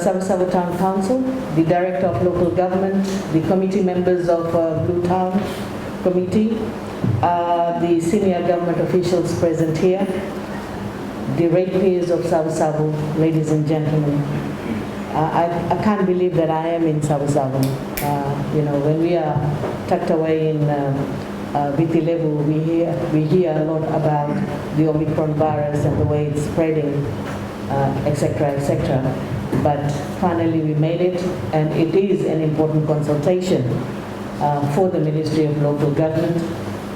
Savusavu Town Council, the Director of Local Government, the committee members of Blue Town Committee, the senior government officials present here, the ratepayers of Savusavu, ladies and gentlemen. I can't believe that I am in Savusavu. When we are tucked away in Viti level, we hear a lot about the Omicron virus and the way it's spreading, etc., etc. But finally we made it, and it is an important consultation for the Ministry of Local Government.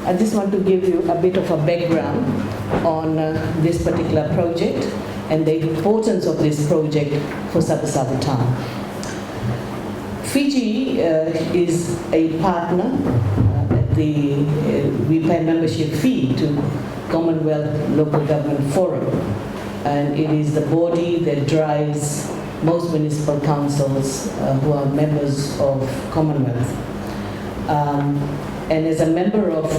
I just want to give you a bit of a background on this particular project and the importance of this project for Savusavu Town. Fiji is a partner. We pay membership fee to Commonwealth Local Government Forum, and it is the body that drives most municipal councils who are members of Commonwealth. And as a member of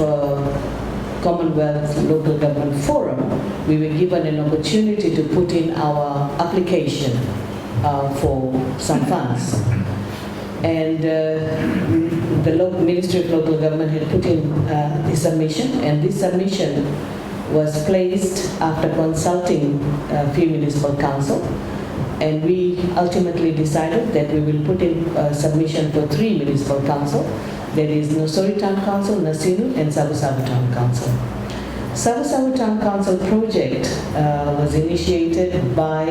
Commonwealth Local Government Forum, we were given an opportunity to put in our application for some funds. And the Ministry of Local Government had put in the submission, and this submission was placed after consulting few municipal council, and we ultimately decided that we will put in a submission for 3 municipal council. There is Nosori Town Council, Nasinu, and Savusavu Town Council. Savusavu Town Council project was initiated by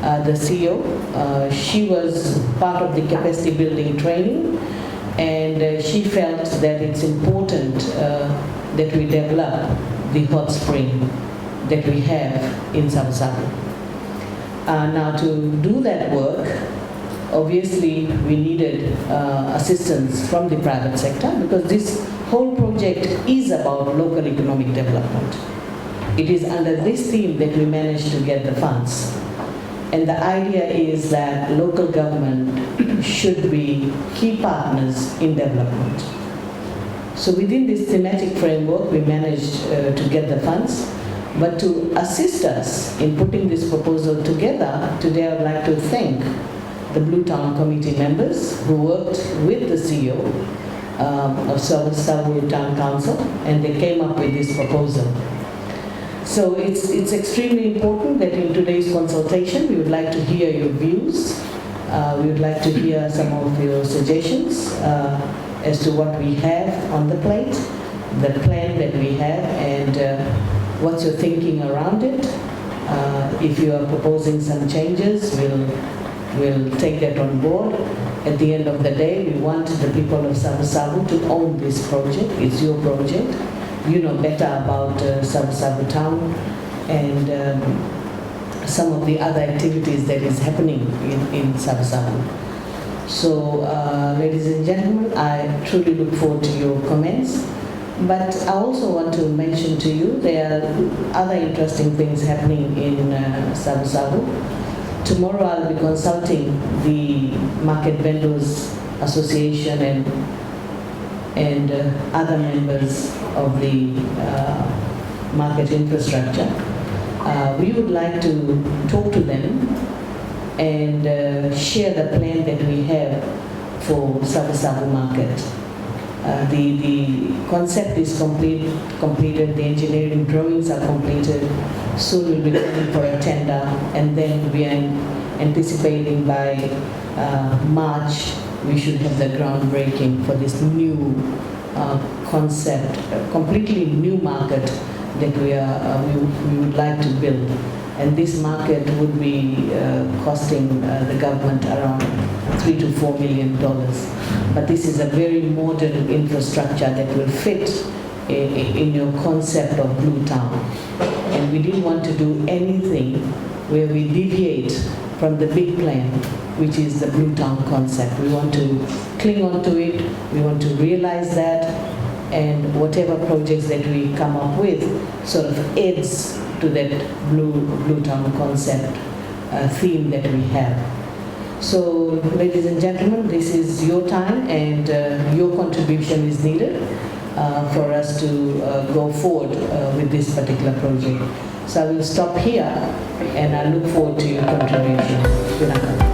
the CEO. She was part of the capacity building training, and she felt that it's important that we develop the hot spring that we have in Savusavu. Now, to do that work, obviously we needed assistance from the private sector, because this whole project is about local economic development. It is under this theme that we managed to get the funds. And the idea is that local government should be key partners in development. So within this thematic framework, we managed to get the funds. But to assist us in putting this proposal together, today I would like to thank the Blue Town Committee members who worked with the CEO of Savusavu Town Council, and they came up with this proposal. So it's extremely important that in today's consultation, we would like to hear your views. We would like to hear some of your suggestions as to what we have on the plate, the plan that we have, and what's your thinking around it. If you are proposing some changes, we'll take that on board. At the end of the day, we want the people of Savusavu to own this project. It's your project. You know better about Savusavu Town and some of the other activities that is happening in Savusavu. So, ladies and gentlemen, I truly look forward to your comments. But I also want to mention to you there are other interesting things happening in Savusavu. Tomorrow I'll be consulting the Market Vendors Association and other members of the market infrastructure. We would like to talk to them and share the plan that we have for Savusavu market. The concept is completed, the engineering drawings are completed. Soon we'll be looking for a tender, and then we are anticipating by March we should have the groundbreaking for this new concept, completely new market that we would like to build. And this market would be costing the government around $3 to $4 million. But this is a very modern infrastructure that will fit in your concept of Blue Town. And we didn't want to do anything where we deviate from the big plan, which is the Blue Town concept. We want to cling on to it, we want to realize that, and whatever projects that we come up with sort of adds to that Blue Town concept theme that we have. So, ladies and gentlemen, this is your time, and your contribution is needed for us to go forward with this particular project. So I will stop here, and I look forward to your contribution.